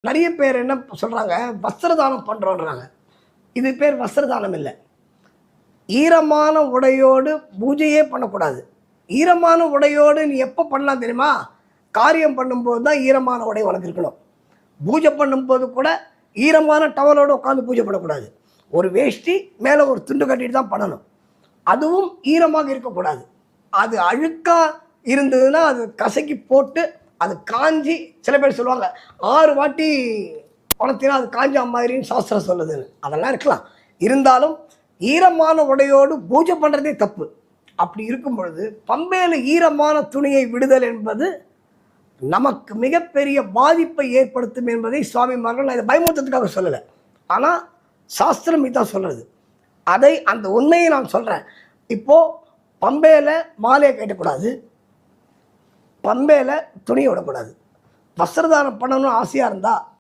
நிறைய பேர் என்ன சொல்கிறாங்க, வஸ்திரதானம் பண்ணுறோன்றாங்க. இது பேர் வஸ்திரதானம் இல்லை. ஈரமான உடையோடு பூஜையே பண்ணக்கூடாது. ஈரமான உடையோடு நீ எப்போ பண்ணலாம் தெரியுமா? காரியம் பண்ணும்போது தான் ஈரமான உடை உனக்கு இருக்கணும். பூஜை பண்ணும்போது கூட ஈரமான டவலோடு உட்காந்து பூஜை பண்ணக்கூடாது. ஒரு வேஷ்டி மேலே ஒரு துண்டு கட்டிட்டு தான் பண்ணணும். அதுவும் ஈரமாக இருக்கக்கூடாது. அது அழுக்காக இருந்ததுன்னா அது கசக்கி போட்டு அது காஞ்சி, சில பேர் சொல்லுவாங்க 6 வாட்டி குளத்தினா அது காஞ்ச மாதிரின்னு சாஸ்திரம் சொல்லுதுன்னு. அதெல்லாம் இருக்கலாம். இருந்தாலும் ஈரமான உடையோடு பூஜை பண்ணுறதே தப்பு. அப்படி இருக்கும் பொழுது பம்பையில் ஈரமான துணியை விடுதல் என்பது நமக்கு மிகப்பெரிய பாதிப்பை ஏற்படுத்தும் என்பதை சுவாமிமார்கள், நான் இதை பயமுறுத்தத்துக்காக சொல்லலை, ஆனால் சாஸ்திரம் இதான் சொல்கிறது. அந்த உண்மையை நான் சொல்கிறேன். இப்போது பம்பையில் மாலையை கட்டக்கூடாது, பம்பையில் துணியை விடக்கூடாது. வஸ்திரதானம் பண்ணணும்னு ஆசையாக இருந்தால்